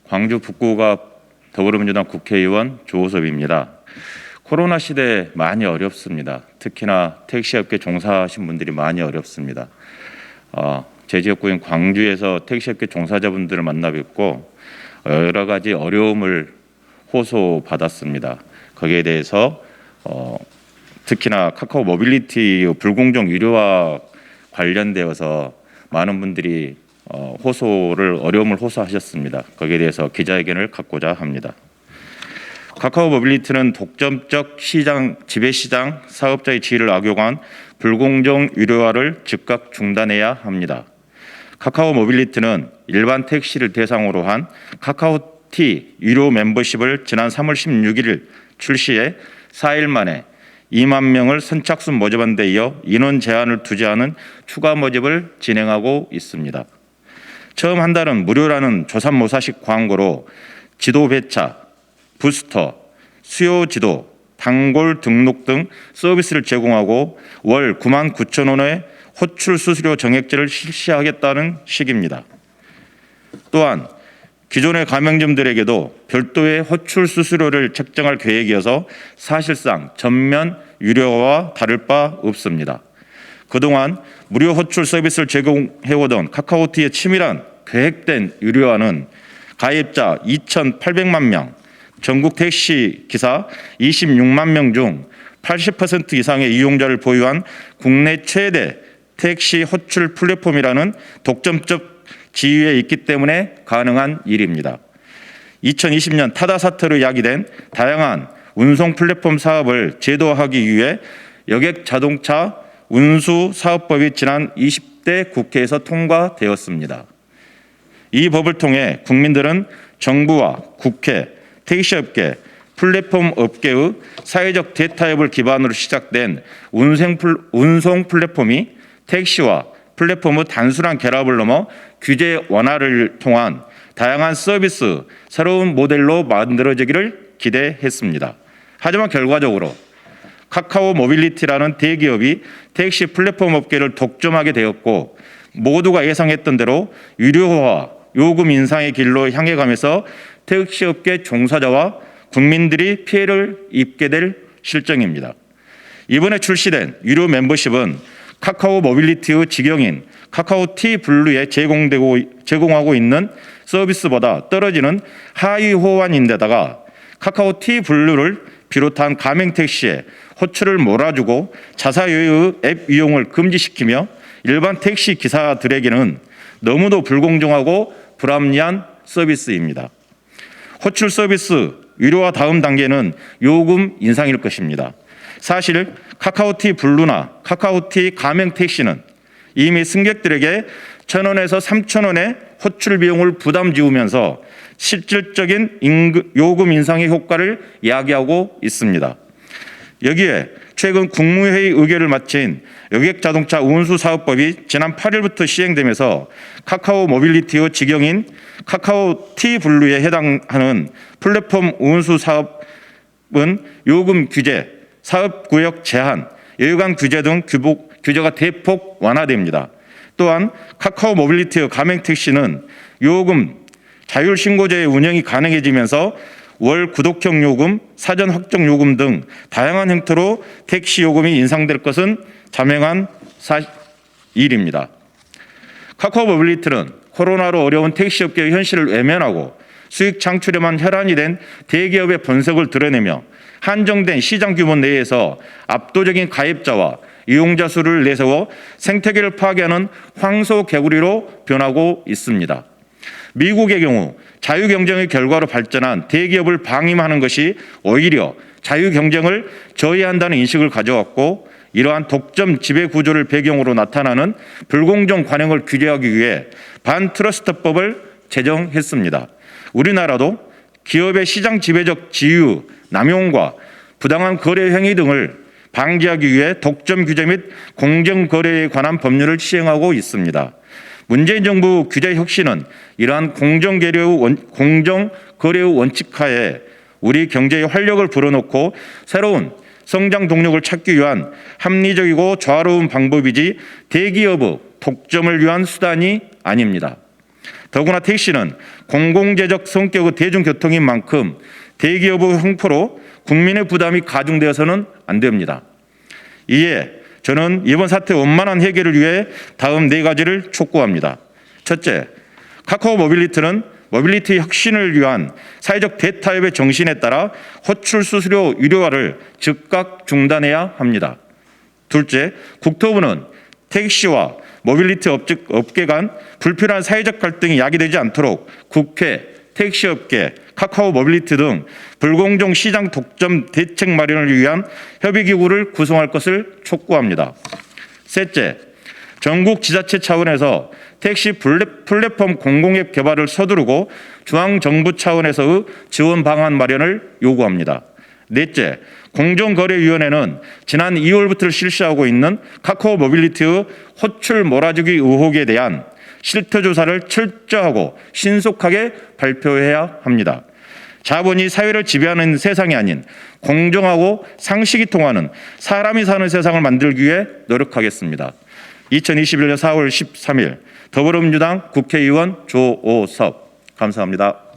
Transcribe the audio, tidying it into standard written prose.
광주 북구갑 더불어민주당 국회의원 조호섭입니다. 코로나 시대에 많이 어렵습니다. 특히나 택시업계 종사하신 분들이 많이 어렵습니다. 제 지역구인 광주에서 택시업계 종사자분들을 만나 뵙고 여러 가지 어려움을 호소받았습니다. 거기에 대해서 특히나 카카오 모빌리티 불공정 유료화 관련되어서 많은 분들이 어려움을 호소하셨습니다. 거기에 대해서 기자회견을 갖고자 합니다. 카카오 모빌리티는 독점적 지배시장 사업자의 지위를 악용한 불공정 유료화를 즉각 중단해야 합니다. 카카오 모빌리티는 일반 택시를 대상으로 한 카카오티 유료 멤버십을 지난 3월 16일 출시해 4일 만에 2만 명을 선착순 모집한 데 이어 인원 제한을 두지 않은 추가 모집을 진행하고 있습니다. 처음 한 달은 무료라는 조삼모사식 광고로 지도 배차, 부스터, 수요 지도, 단골 등록 등 서비스를 제공하고 월 99,000원의 호출 수수료 정액제를 실시하겠다는 식입니다. 또한 기존의 가맹점들에게도 별도의 호출 수수료를 책정할 계획이어서 사실상 전면 유료화와 다를 바 없습니다. 그동안 무료 호출 서비스를 제공해오던 카카오티의 치밀한 계획된 유료화는 가입자 2,800만 명, 전국 택시 기사 26만 명 중 80% 이상의 이용자를 보유한 국내 최대 택시 호출 플랫폼이라는 독점적 지위에 있기 때문에 가능한 일입니다. 2020년 타다 사태로 야기된 다양한 운송 플랫폼 사업을 제도화하기 위해 여객 자동차 운수 사업법이 지난 20대 국회에서 통과되었습니다. 이 법을 통해 국민들은 정부와 국회, 택시업계, 플랫폼 업계의 사회적 대타협을 기반으로 시작된 운송 플랫폼이 택시와 플랫폼의 단순한 결합을 넘어 규제 완화를 통한 다양한 서비스, 새로운 모델로 만들어지기를 기대했습니다. 하지만 결과적으로 카카오 모빌리티라는 대기업이 택시 플랫폼 업계를 독점하게 되었고 모두가 예상했던 대로 유료화, 요금 인상의 길로 향해 가면서 택시업계 종사자와 국민들이 피해를 입게 될 실정입니다. 이번에 출시된 유료 멤버십은 카카오 모빌리티의 직영인 카카오티 블루에 제공하고 있는 서비스보다 떨어지는 하위 호환인데다가 카카오티 블루를 비롯한 가맹택시에 호출을 몰아주고 자사유의 앱 이용을 금지시키며 일반 택시 기사들에게는 너무도 불공정하고 불합리한 서비스입니다. 호출 서비스 유료화 다음 단계는 요금 인상일 것입니다. 사실 카카오티 블루나 카카오티 가맹택시는 이미 승객들에게 1,000원에서 3,000원의 호출 비용을 부담 지우면서 실질적인 요금 인상의 효과를 야기하고 있습니다. 여기에 최근 국무회의 의결을 마친 여객자동차 운수사업법이 지난 8일부터 시행되면서 카카오 모빌리티의 직영인 카카오티 블루에 해당하는 플랫폼 운수사업은 요금 규제, 사업구역 제한, 여유간 규제 등 규제가 대폭 완화됩니다. 또한 카카오 모빌리티의 가맹택시는 요금, 자율신고제의 운영이 가능해지면서 월 구독형 요금, 사전 확정 요금 등 다양한 형태로 택시 요금이 인상될 것은 자명한 일입니다. 카카오 모빌리티는 코로나로 어려운 택시업계의 현실을 외면하고 수익 창출에만 혈안이 된 대기업의 본색을 드러내며 한정된 시장 규모 내에서 압도적인 가입자와 이용자 수를 내세워 생태계를 파괴하는 황소개구리로 변하고 있습니다. 미국의 경우 자유경쟁의 결과로 발전한 대기업을 방임하는 것이 오히려 자유경쟁을 저해한다는 인식을 가져왔고 이러한 독점 지배구조를 배경으로 나타나는 불공정 관행을 규제하기 위해 반트러스트법을 제정했습니다. 우리나라도 기업의 시장 지배적 지유, 남용과 부당한 거래 행위 등을 방지하기 위해 독점 규제 및 공정거래에 관한 법률을 시행하고 있습니다. 문재인 정부 규제 혁신은 이러한 공정거래의 원칙하에 우리 경제의 활력을 불어넣고 새로운 성장 동력을 찾기 위한 합리적이고 조화로운 방법이지 대기업의 독점을 위한 수단이 아닙니다. 더구나 택시는 공공재적 성격의 대중교통인 만큼 대기업의 횡포로 국민의 부담이 가중되어서는 안 됩니다. 이에 저는 이번 사태 원만한 해결을 위해 다음 4가지를 촉구합니다. 첫째, 카카오 모빌리티는 모빌리티 혁신을 위한 사회적 대타협의 정신에 따라 호출 수수료 유료화를 즉각 중단해야 합니다. 둘째, 국토부는 택시와 모빌리티 업계 간 불필요한 사회적 갈등이 야기되지 않도록 국회, 택시업계, 카카오 모빌리티 등 불공정 시장 독점 대책 마련을 위한 협의기구를 구성할 것을 촉구합니다. 셋째, 전국 지자체 차원에서 택시 플랫폼 공공앱 개발을 서두르고 중앙정부 차원에서의 지원 방안 마련을 요구합니다. 넷째, 공정거래위원회는 지난 2월부터 실시하고 있는 카카오 모빌리티의 호출 몰아주기 의혹에 대한 실태조사를 철저하고 신속하게 발표해야 합니다. 자본이 사회를 지배하는 세상이 아닌 공정하고 상식이 통하는 사람이 사는 세상을 만들기 위해 노력하겠습니다. 2021년 4월 13일 더불어민주당 국회의원 조오섭. 감사합니다.